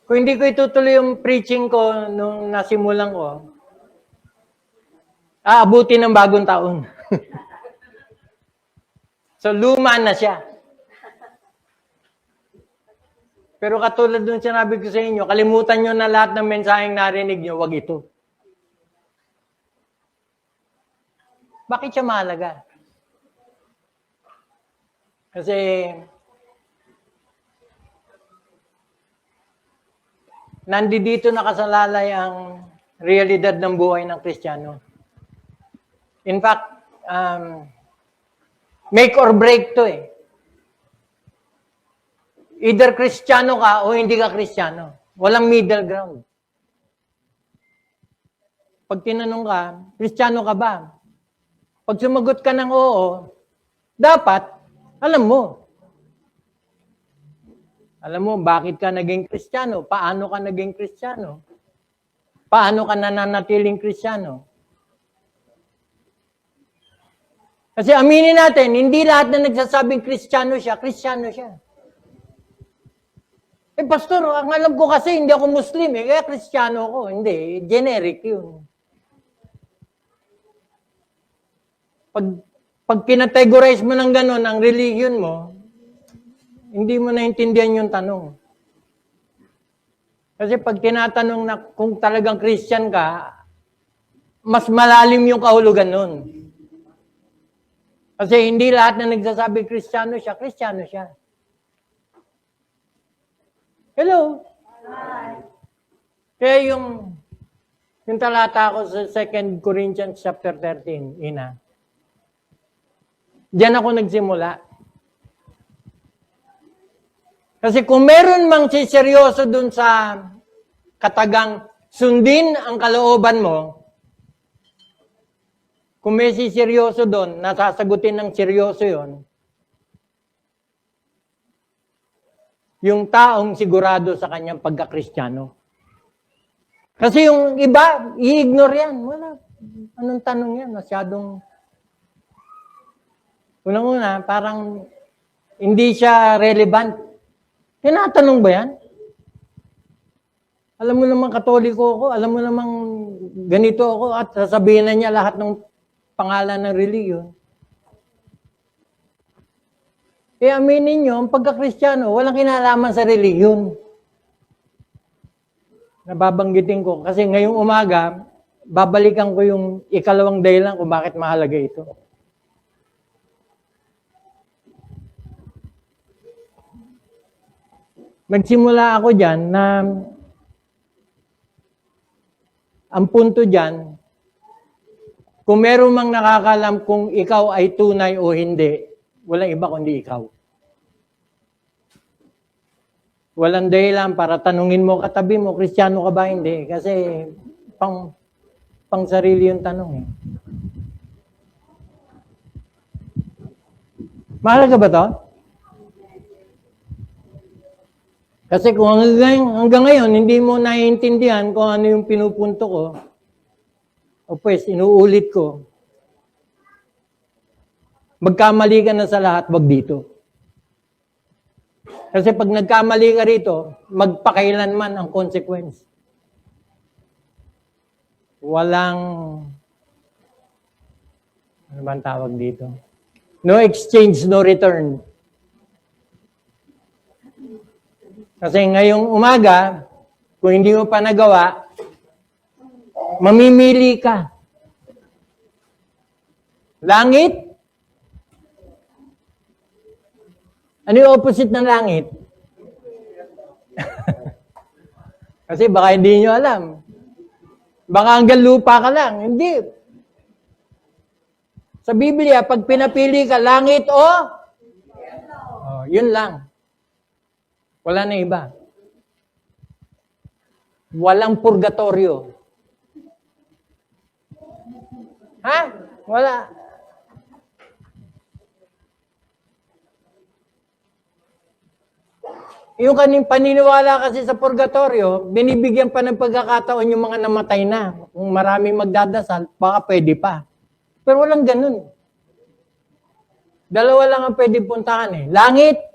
Kung hindi ko itutuloy yung preaching ko nung nasimulan ko, aabuti ng bagong taon. So, luma na siya. Pero katulad nung sinabi ko sa inyo, kalimutan nyo na lahat ng mensaheng narinig nyo, wag ito. Bakit siya mahalaga? Kasi, nandito nakasalalay ang realidad ng buhay ng Kristiyano. In fact, make or break to eh. Either Kristiyano ka o hindi ka Kristiyano. Walang middle ground. Pag tinanong ka, Kristiyano ka ba? Pag sumagot ka ng oo, dapat, alam mo. Alam mo, bakit ka naging Kristiyano? Paano ka naging Kristiyano? Paano ka nananatiling Kristiyano? Kasi aminin natin, hindi lahat na nagsasabing Kristiyano siya, Kristiyano siya. Pastor, ang alam ko kasi hindi ako Muslim kaya Kristiyano ako. Hindi, generic yun. Pag kinategorize mo ng gano'n ang religion mo, hindi mo naintindihan yung tanong. Kasi pag tinatanong na kung talagang Christian ka, mas malalim yung kahulugan nun. Kasi hindi lahat na nagsasabi Kristiyano siya, Kristiyano siya. Hello? Hi. Kaya yung talata ko sa 2 Corinthians chapter 13, ina. Diyan ako nagsimula. Kasi kung meron mang siseryoso dun sa katagang sundin ang kalooban mo, kung may siseryoso dun, nasasagutin ng seryoso yon, yung taong sigurado sa kanyang pagka-Kristiyano. Kasi yung iba, i-ignore yan. Wala. Anong tanong yan? Masyadong, unang-una, parang hindi siya relevant. Tinatanong ba yan? Alam mo namang Katoliko ako, alam mo namang ganito ako, at sasabihin na niya lahat ng pangalan ng reliyon. Aminin nyo, ang pagka-Kristiyano, walang kinalaman sa reliyon. Nababanggitin ko, kasi ngayong umaga, babalikan ko yung ikalawang dahilan kung bakit mahalaga ito. Nagsimula ako dyan na ang punto dyan, kung meron mang nakakalam kung ikaw ay tunay o hindi, walang iba kundi ikaw. Walang dahilan para tanungin mo katabi mo, Kristiyano ka ba? Hindi. Kasi pang sarili yung tanong eh. Mahalaga ba to? Kasi kung hanggang ngayon, hindi mo naiintindihan kung ano yung pinupunto ko, o pues, inuulit ko, magkamali ka na sa lahat, wag dito. Kasi pag nagkamali ka rito, magpakailanman ang consequence. Walang, ano ba ang tawag dito? No exchange, no return. Kasi ngayong umaga, kung hindi mo pa nagawa, mamimili ka. Langit? Ano yung opposite ng langit? Kasi baka hindi nyo alam. Baka hanggang lupa ka lang. Hindi. Sa Biblia, pag pinapili ka, langit o? Yun lang. Wala na iba. Walang purgatorio. Ha? Wala. Yung kaning paniniwala kasi sa purgatorio, binibigyan pa ng pagkakataon yung mga namatay na. Kung maraming magdadasal, baka pwede pa. Pero walang ganun. Dalawa lang ang pwede puntahan eh. Langit.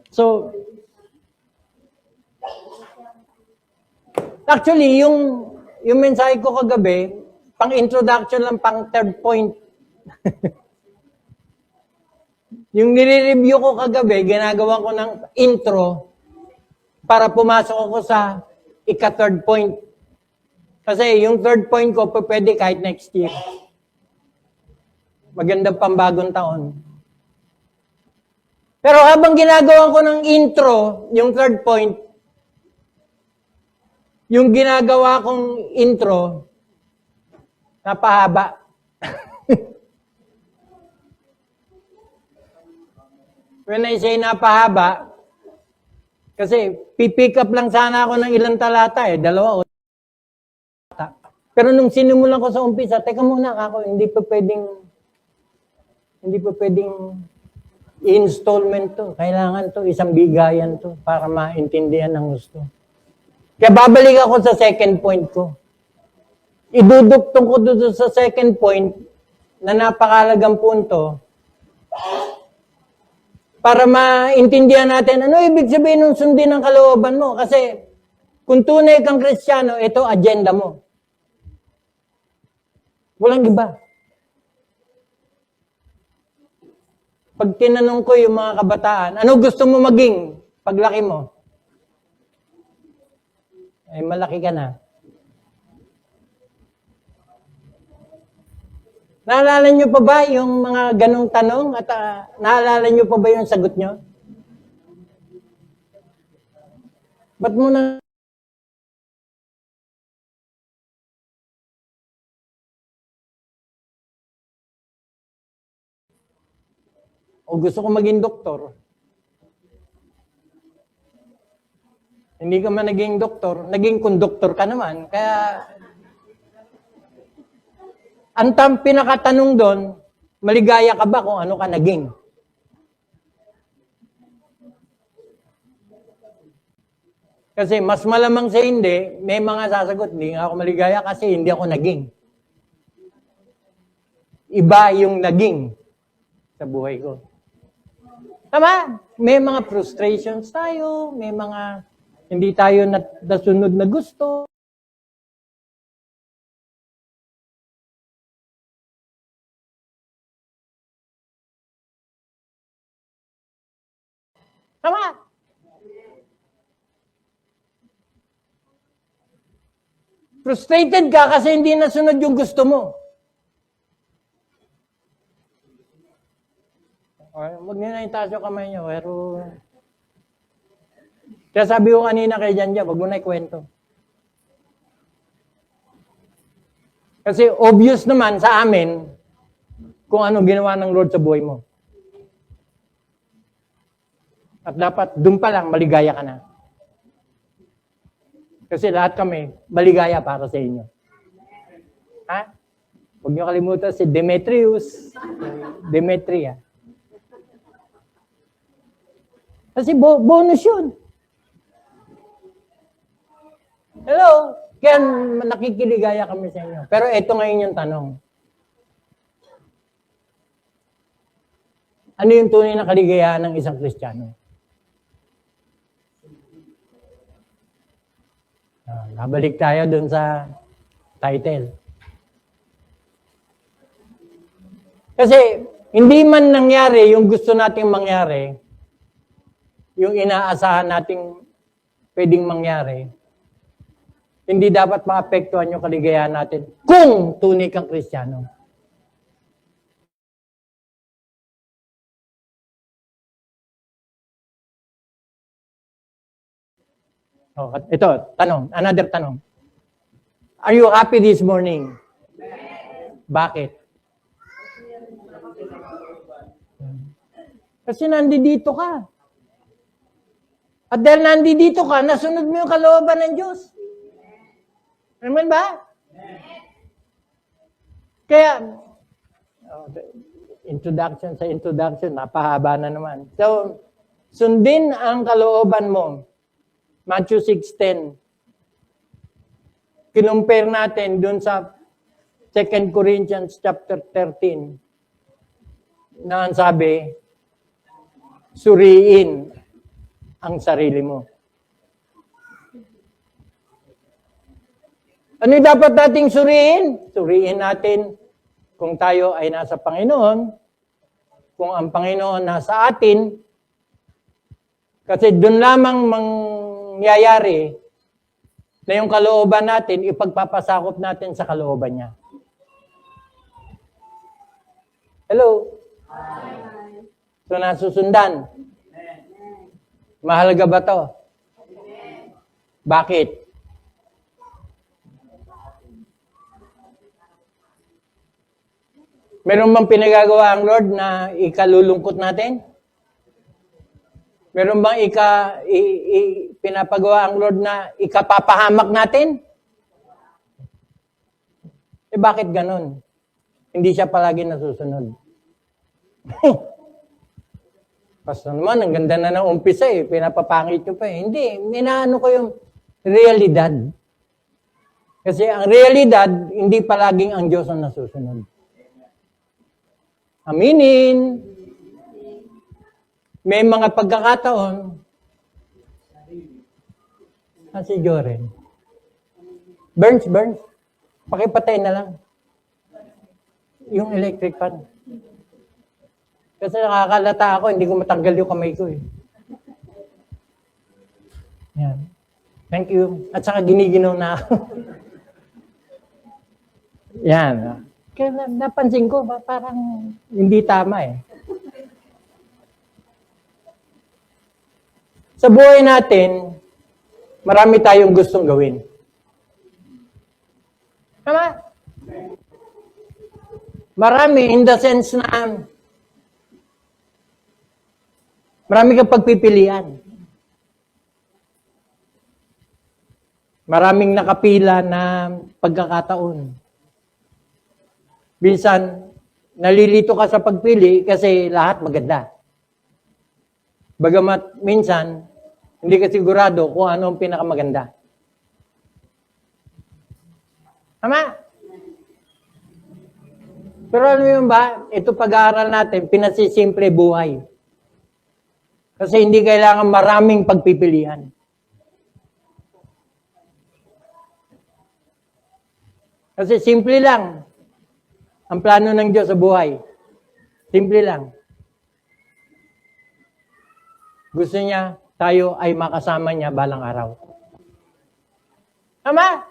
So, Actually, yung mensahe ko kagabi, pang introduction lang, pang third point. Yung nire-review ko kagabi, ginagawa ko ng intro para pumasok ako sa ika-third point. Kasi yung third point ko, pwede kahit next year. Magandang pambagong taon. Pero habang ginagawa ko ng intro, yung third point, yung ginagawa kong intro, napahaba. When I say napahaba, kasi pipick up lang sana ako ng ilang talata 2 o talata. Pero nung sinimulan ko sa umpisa, teka muna ako, hindi pa pwedeng installment to. Kailangan to, isang bigayan to, para maintindihan ng gusto. Kaya babalik ako sa second point ko. Iduduktong ko doon sa second point na napakalagang punto para maintindihan natin ano ibig sabihin ng sundin ng kalooban mo. Kasi kung tunay kang Kristiyano, ito agenda mo. Walang iba. Pag tinanong ko yung mga kabataan, ano gusto mo maging paglaki mo? Ay malaki ka na. Naalala nyo pa ba yung mga ganong tanong at naalala nyo pa ba yung sagot nyo? Ba't mo na... O gusto ko maging doktor. Hindi ka man naging doktor, naging konduktor ka naman. Kaya... Ang pinakatanong doon, maligaya ka ba kung ano ka naging? Kasi mas malamang sa hindi, may mga sasagot, hindi nga ako maligaya kasi hindi ako naging. Iba yung naging sa buhay ko. Tama? May mga frustrations tayo, may mga hindi tayo nasunod na gusto. Tama? Frustrated ka kasi hindi nasunod yung gusto mo. Huwag nyo na itaas yung kamay nyo, pero... Kaya sabi ko kanina kay Janja, wag mo na ikwento. Kasi obvious naman sa amin kung ano ginawa ng Lord sa buhay mo. At dapat doon pa lang maligaya ka na. Kasi lahat kami maligaya para sa inyo. Ha? Huwag niyo kalimutan si Demetrius, Demetria. Kasi bonus yun. Hello? Kaya nakikiligaya kami sa inyo. Pero ito ngayon yung tanong. Ano yung tunay na kaligayahan ng isang Kristiyano? Nabalik tayo dun sa title. Kasi hindi man nangyari yung gusto nating mangyari, yung inaasahan nating pwedeng mangyari, hindi dapat maapektuhan yung kaligayahan natin kung tunay kang Kristiyano. Oh, ito, tanong. Another tanong. Are you happy this morning? Bakit? Kasi nandito ka. At dahil nandito ka, nasunod mo yung kalooban ng Diyos. Naman ba? Kaya, introduction, napahaba na naman. So, sundin ang kalooban mo. Matthew 6:10. Kinumpare natin dun sa 2 Corinthians chapter 13 na ang sabi, suriin ang sarili mo. Ano yung dapat nating suriin? Suriin natin kung tayo ay nasa Panginoon, kung ang Panginoon nasa atin, kasi doon lamang mangyayari na yung kalooban natin, ipagpapasakop natin sa kalooban niya. Hello? Hi. So, nasusundan. Mahalaga ba to? Bakit? Meron bang pinagagawa ang Lord na ikalulungkot natin? Meron bang pinapagawa ang Lord na ikapapahamak natin? Bakit ganun? Hindi siya palagi nasusunod. Pastor naman, ang ganda na ng umpisa pinapapangit nyo pa Hindi, minaano ko yung realidad. Kasi ang realidad, hindi palaging ang Diyos ang nasusunod. Aminin. May mga pagkakataon. Si Joren. Burns. Pakipatay na lang. Yung electric fan. Kasi nakakalata ako, hindi ko matanggal yung kamay ko Yan. Thank you. At saka giniginaw na ako. Yan. Kaya napansin ko, parang hindi tama Sa buhay natin, marami tayong gustong gawin. Tama? Marami in the sense na marami kang pagpipilian. Maraming nakapila na pagkakataon. Minsan, nalilito ka sa pagpili kasi lahat maganda. Bagamat minsan, hindi ka sigurado kung ano ang pinakamaganda. Tama? Pero ano yun ba? Ito pag-aaral natin, pinasisimple buhay. Kasi hindi kailangan maraming pagpipilian. Kasi simple lang ang plano ng Diyos sa buhay. Simple lang. Gusto niya, tayo ay makasama niya balang araw. Tama?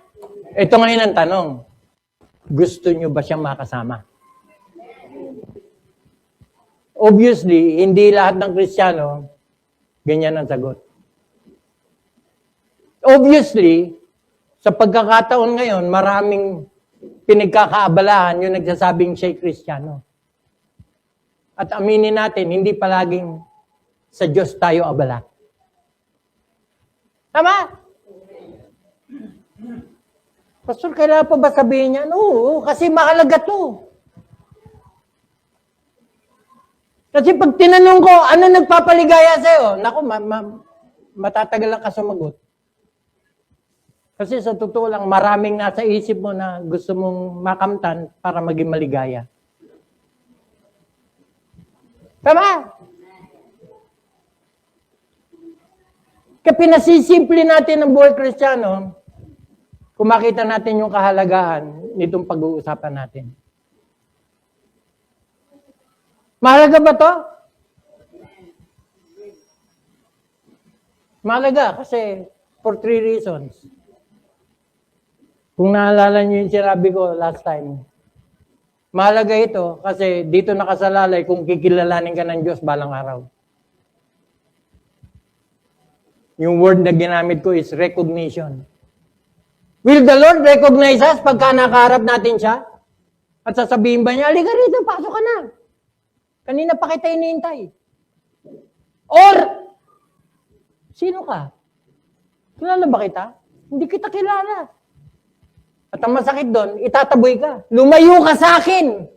Ito ngayon ang tanong. Gusto niyo ba siyang makasama? Obviously, hindi lahat ng Kristiyano ganyan ang sagot. Obviously, sa pagkakataon ngayon, maraming pinagkakaabalahan yung nagsasabing siya'y Kristiyano. At aminin natin, hindi palaging sa Diyos tayo abala. Tama? Pastor, kailangan pa ba sabihin niya? Oo, kasi mahalaga to. Kasi pag tinanong ko, ano nagpapaligaya sa'yo? Naku, matatagal lang ka sumagot. Kasi sa totoo lang, maraming nasa isip mo na gusto mong makamtan para maging maligaya. Tama? Kaya pinasisimple natin ang buhay Kristiyano, kung makita natin yung kahalagaan nitong pag-uusapan natin. Mahalaga ba to? Mahalaga kasi for 3 reasons. Kung naalala niyo yung sinabi ko last time, mahalaga ito kasi dito nakasalalay kung kikilalanin ka ng Diyos balang araw. Yung word na ginamit ko is recognition. Will the Lord recognize us pagka nakaharap natin siya? At sasabihin ba niya, halika rito, pasok ka na. Kanina pa kita inihintay. Or, sino ka? Kilala ba kita? Hindi kita kilala. At ang masakit doon, itataboy ka. Lumayo ka sa akin.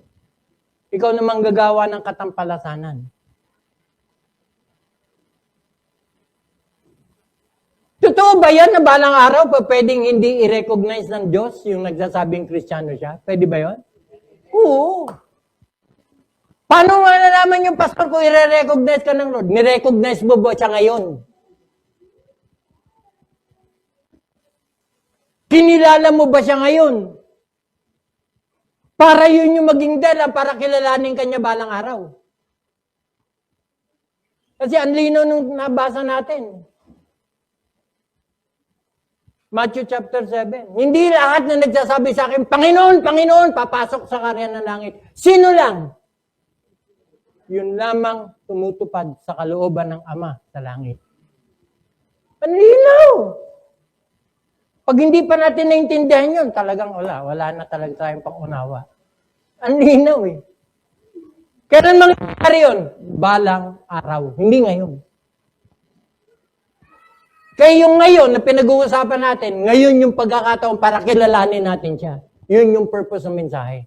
Ikaw namang gagawa ng katampalasanan. Totoo ba yan na balang araw pa pwedeng hindi i-recognize ng Diyos yung nagsasabing Kristiyano siya? Pwede ba yun? Oo. Paano nga nalaman yung pastor kung i-recognize ka ng Lord? Ni-recognize mo ba siya ngayon? Kinilala mo ba siya ngayon? Para yun yung maging dala, para kilalanin kanya balang araw. Kasi ang lino nung nabasa natin. Matthew chapter 7. Hindi lahat na nagsasabi sa akin, Panginoon, Panginoon, papasok sa karyan ng langit. Sino lang? Yun lamang tumutupad sa kalooban ng Ama sa langit. Ang linaw! Pag hindi pa natin naintindihan yun, talagang wala na talaga tayong pangunawa. Ang linaw eh. Kailan mangyayari yun? Balang araw. Hindi ngayon. Kaya yung ngayon na pinag-uusapan natin, ngayon yung pagkakataon para kilalanin natin siya. Yun yung purpose ng mensahe.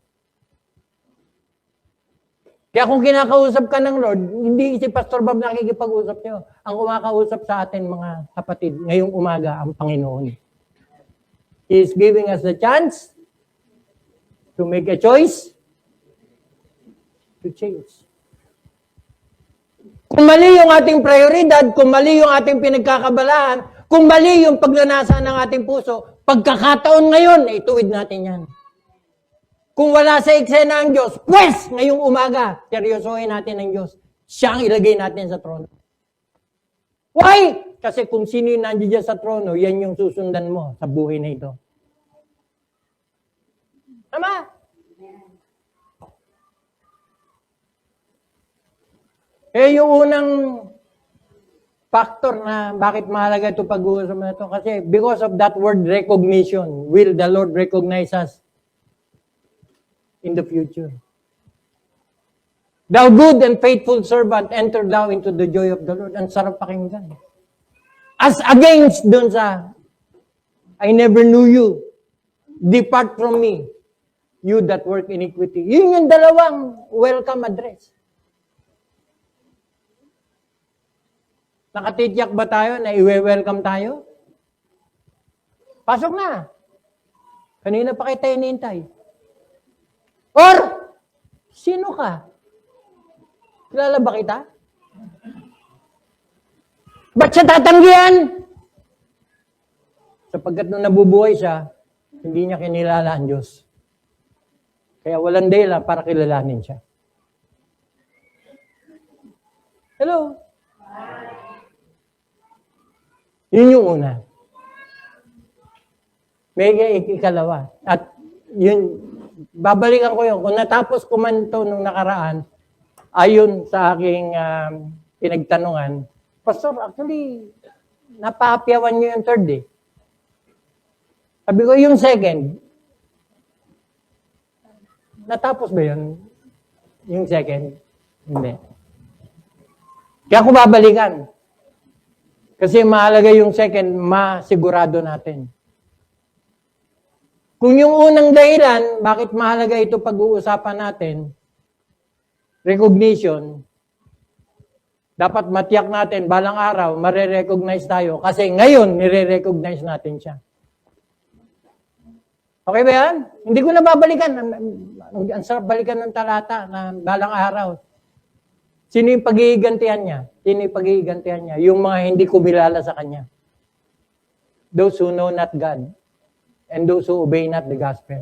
Kaya kung kinakausap ka ng Lord, hindi si Pastor Bob nakikipag-usap niyo. Ang kumakausap sa atin mga kapatid, ngayong umaga, ang Panginoon. He is giving us the chance to make a choice to change. Kung mali yung ating prioridad, kung mali yung ating pinagkakabalaan, kung mali yung pagnanasa ng ating puso, pagkakataon ngayon, ituwid natin yan. Kung wala sa eksena ang Diyos, pues, ngayong umaga, seryosohin natin ang Diyos. Siya ang ilagay natin sa trono. Why? Kasi kung sino yung nandiyan sa trono, yan yung susundan mo sa buhay na ito. Tama? Yung unang factor na bakit mahalaga ito pag-uusap na ito, kasi because of that word recognition, will the Lord recognize us in the future. Thou good and faithful servant, enter thou into the joy of the Lord. Ang sarap pakinggan. As against dun sa, I never knew you. Depart from me, you that work iniquity. Yun yung dalawang welcome address. Nakatitiyak ba tayo na iwe-welcome tayo? Pasok na. Kanina pa kita inintay. Or, sino ka? Kilala ba kita? Ba't siya tatanggihan? Sapagkat nung nabubuhay siya, hindi niya kinilala ang Diyos. Kaya walang dahilan para kilalanin siya. Hello? Yun yung una. May ikalawa. At yun, babalikan ko yun. Kung natapos ko man ito nung nakaraan, ayon sa aking pinagtanungan, Pastor, actually, napahapyawan nyo yung third eh. Sabi ko, yung second, natapos ba yun? Yung second? Hindi. Kaya ako babalikan. Kasi mahalaga yung second, masigurado natin. Kung yung unang dahilan, bakit mahalaga ito pag-uusapan natin, recognition, dapat matiyak natin, balang araw, marirecognize tayo. Kasi ngayon, nire-recognize natin siya. Okay ba yan? Hindi ko na babalikan. Ang sarap balikan ng talata na balang araw. Sino yung paghihigantihan niya? Sino yung paghihigantihan niya? Yung mga hindi kumilala sa Kanya. Those who know not God and those who obey not the gospel.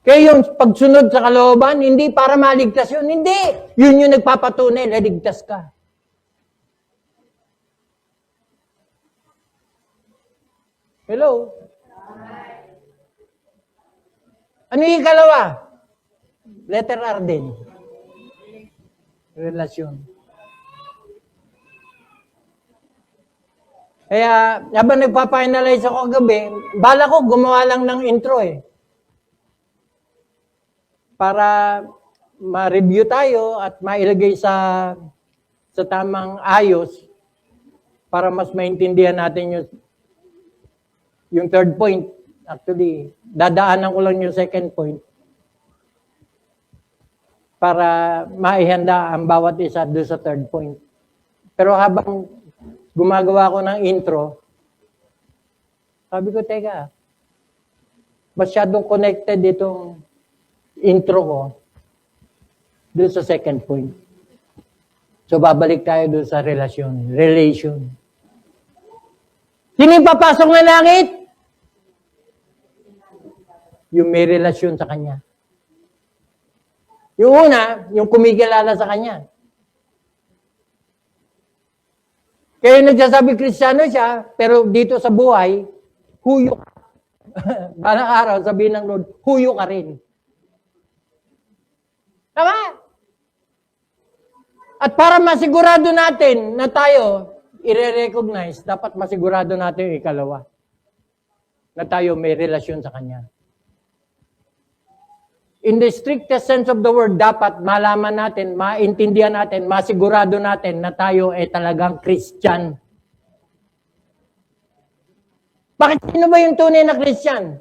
Kaya yung pagsunod sa kalooban, hindi para maligtas yun. Hindi! Yun yung nagpapatunay na ligtas ka. Hello? Ano yung ikalawa? Letter R din. Relasyon. Kaya, habang nagpapa-analyze ako kagabi, bala ko gumawa lang ng intro eh. Para ma-review tayo at mailagay sa tamang ayos para mas maintindihan natin yung third point. Actually, dadaanan ko lang yung second point para maihanda ang bawat isa doon sa third point. Pero habang gumagawa ko ng intro, sabi ko, teka, masyadong connected itong intro ko doon sa second point. So, babalik tayo doon sa relasyon. Relation. Sino yung papasok na langit? yung may relasyon sa Kanya. Yung una, yung kumikilala sa Kanya. Kaya nagsasabi Kristiyano siya, pero dito sa buhay, huyo ka. Balang araw, sabihin ng Lord, huyo ka rin. Tama? At para masigurado natin na tayo i-recognize, dapat masigurado natin yung ikalawa. Na tayo may relasyon sa Kanya. In the strictest sense of the word, dapat malaman natin, maintindihan natin, masigurado natin na tayo ay talagang Christian. Bakit sino ba yung tunay na Christian?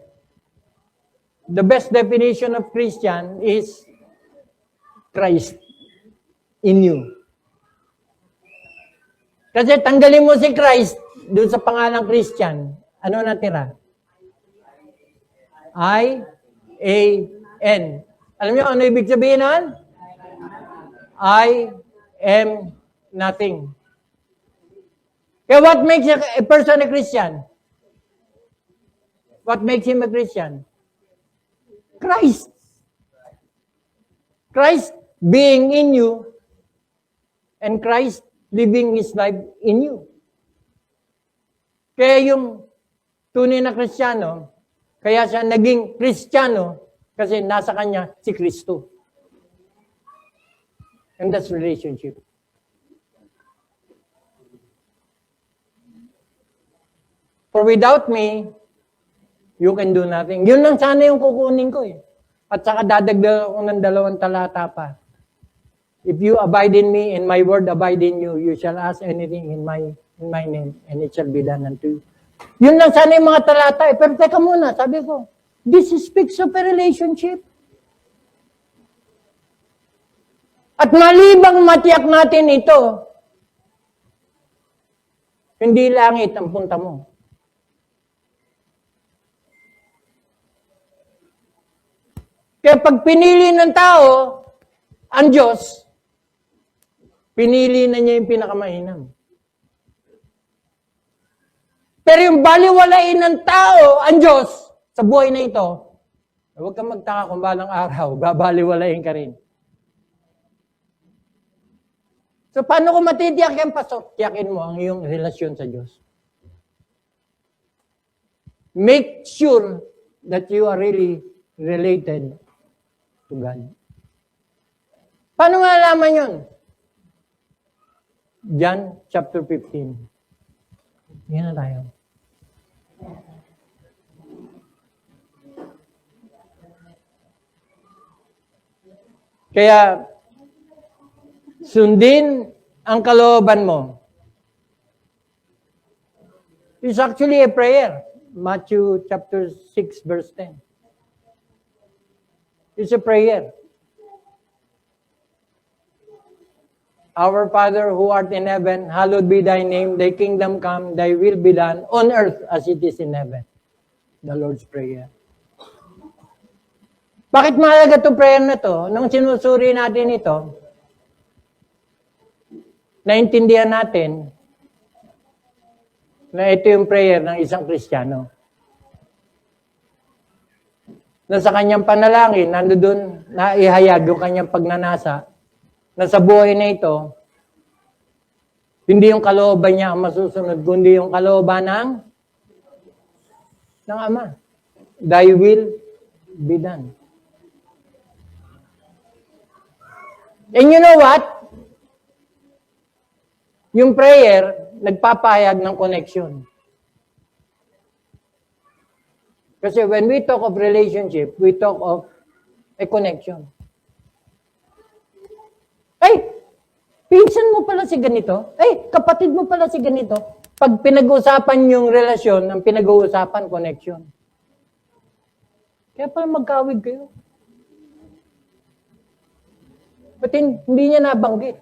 The best definition of Christian is Christ in you. Kasi tanggalin mo si Christ doon sa pangalang Christian, ano natira? I-A-N. Alam niyo ano ibig sabihin nun? I am nothing. Kaya what makes a person a Christian? What makes him a Christian? Christ. Christ being in you and Christ living His life in you. Kaya yung tunay na Kristiyano, kaya siya naging Kristiyano kasi nasa kanya si Kristo. And that's relationship. For without me, you can do nothing. Yun lang sana yung kukunin ko eh. At saka dadagdag ako ng 2 talata pa. If you abide in me and my word abide in you, you shall ask anything in my name and it shall be done unto you. Yun lang sana yung mga talata eh. Pero teka muna, sabi ko, this speaks of a relationship. At malibang matiyak natin ito, hindi langit ang punta mo. Kaya pag pinili ng tao, ang Diyos, pinili na niya yung pinakamainam. Pero yung baliwalain ng tao, ang Diyos, sa buhay na ito, huwag kang magtaka kung balang araw, babaliwalain ka rin. So, paano ko matitiyak yan, Pastor? Tiyakin mo ang iyong relasyon sa Diyos. Make sure that you are really related to God. Paano malalaman yun? John chapter 15. Yan na tayo. Kaya, sundin ang kalooban mo. It's actually a prayer. Matthew chapter 6 verse 10. It's a prayer. Our Father who art in heaven, hallowed be thy name, thy kingdom come, thy will be done on earth as it is in heaven. The Lord's Prayer. Bakit mahalaga itong prayer na to? Nung sinusuri natin ito, naintindihan natin na ito yung prayer ng isang Kristiyano. Na sa kanyang panalangin, nandoon na ihayag yung kanyang pagnanasa, na sa buhay na ito, hindi yung kalooban niya ang masusunod, kundi yung kalooban ng Ama. Thy will be done. And you know what? Yung prayer, nagpapahayag ng connection. Kasi when we talk of relationship, we talk of a connection. Ay, pinsan mo pala si ganito. Ay, kapatid mo pala si ganito. Pag pinag-uusapan yung relasyon, ang pinag-uusapan, connection. Kaya pala magkawig kayo. But hindi niya nabanggit.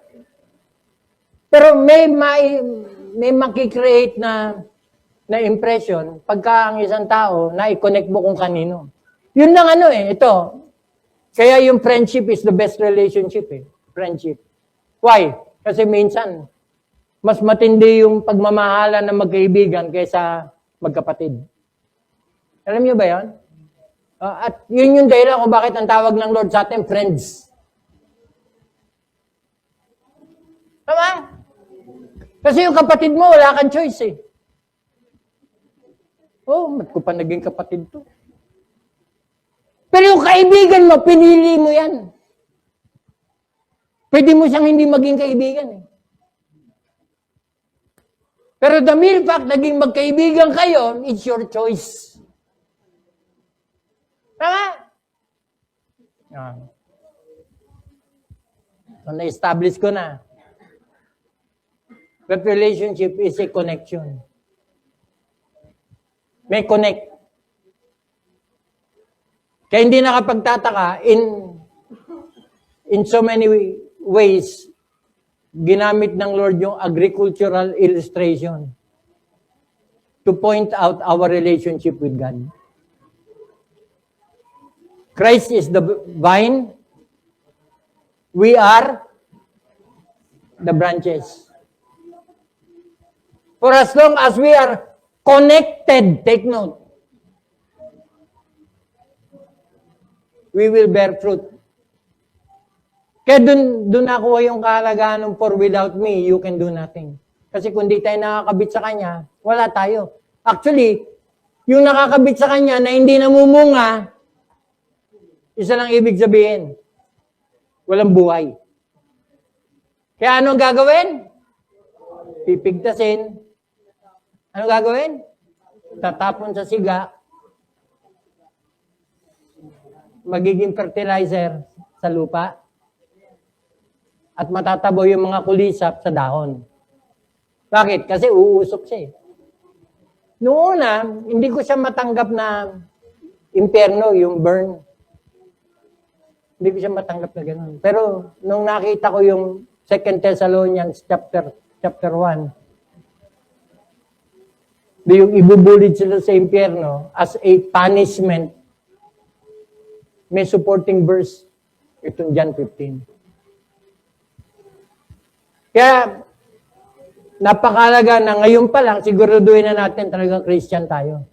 Pero may makikreate na impression pagka ang isang tao na i-connect mo kung kanino. Yun lang ito. Kaya yung friendship is the best relationship Friendship. Why? Kasi minsan, mas matindi yung pagmamahalan ng magkaibigan kaysa magkapatid. Alam niyo ba yan? At yun yung dahilan kung bakit ang tawag ng Lord sa atin, friends. Tama? Kasi yung kapatid mo, wala kang choice eh. Ba't ko pa naging kapatid to? Pero yung kaibigan mo, pinili mo yan. Pwede mo siyang hindi maging kaibigan eh. Pero the mere fact, naging magkaibigan kayo, it's your choice. Tama? So, na-establish ko na. That relationship is a connection. May connect. Kaya hindi nakapagtataka, in so many ways, ginamit ng Lord yung agricultural illustration to point out our relationship with God. Christ is the vine. We are the branches. For as long as we are connected, take note, we will bear fruit. Kaya dun nakuha yung kahalagaan ng for without me, you can do nothing. Kasi kung di tayo nakakabit sa Kanya, wala tayo. Actually, yung nakakabit sa Kanya na hindi namumunga, isa lang ibig sabihin, walang buhay. Kaya anong gagawin? Pipigtasin. Anong gagawin? Tatapon sa siga. Magiging fertilizer sa lupa. At matatabo yung mga kulisap sa dahon. Bakit? Kasi uusok siya eh. Noong una, hindi ko siya matanggap na impyerno, yung burn. Hindi ko siya matanggap na gano'n. Pero nung nakita ko yung 2 Thessalonians chapter 1, yung ibubulid sila sa impyerno as a punishment, may supporting verse. Itong John 15. Kaya, napakalaga na ngayon pa lang, siguraduhin na natin talagang Christian tayo.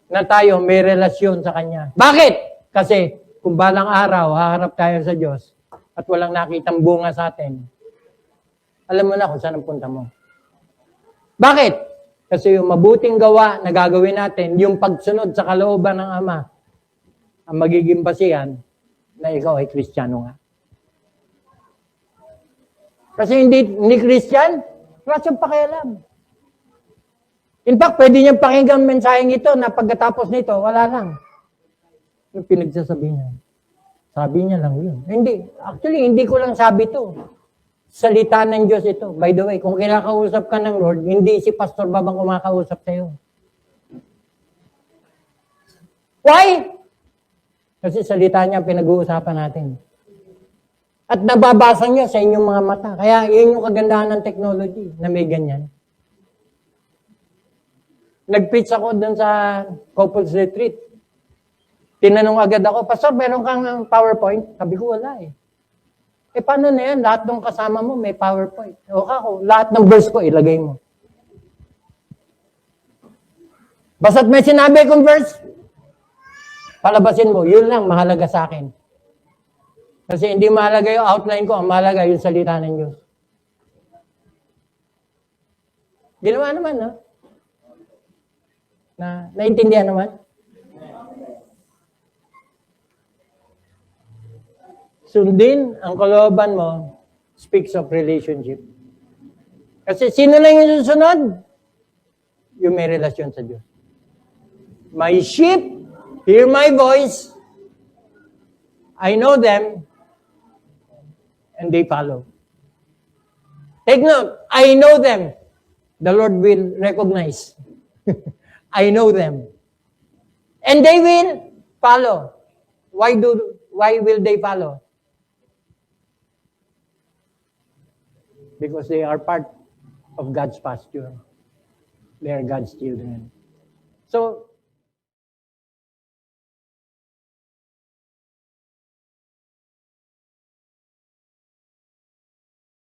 Na tayo may relasyon sa Kanya. Bakit? Kasi, kung balang araw, haharap tayo sa Diyos at walang nakitang bunga sa atin, alam mo na kung saan ang punta mo. Bakit? Kasi yung mabuting gawa na gagawin natin, yung pagsunod sa kalooban ng Ama, ang magiging basihan na ikaw ay Kristiyano nga. Kasi hindi Christian, wala siyang pakialam. In fact, pwede niyang pakinggan mensaheng ito na pagkatapos nito, wala lang. Yung pinagsasabi niya. Sabi niya lang yun. Hindi ko lang sabi ito. Salita ng Diyos ito. By the way, kung kinakausap ka ng Lord, hindi si Pastor Babang kumakausap sa'yo. Why? Kasi salita niya pinag-uusapan natin. At nababasa niya sa inyong mga mata. Kaya yun yung kagandahan ng technology na may ganyan. Nag-preach ako dun sa couples retreat. Tinanong agad ako, Pastor, meron kang PowerPoint? Sabi ko, wala eh. Paano na yan? Lahat ng kasama mo may PowerPoint. O ako, lahat ng verse ko, ilagay mo. Basta't may sinabi kong verse, palabasin mo. Yun lang, mahalaga sa akin. Kasi hindi mahalaga yung outline ko, ang mahalaga yung salita ng Diyos. Ginawa naman, no? Naintindihan naman? Sundin ang kalooban mo speaks of relationship. Kasi sino lang yung susunod? Yung may relasyon sa Diyos. My sheep hear my voice. I know them and they follow. Take note, I know them. The Lord will recognize. I know them. And they will follow. Why will they follow? Because they are part of God's pasture. They are God's children. So,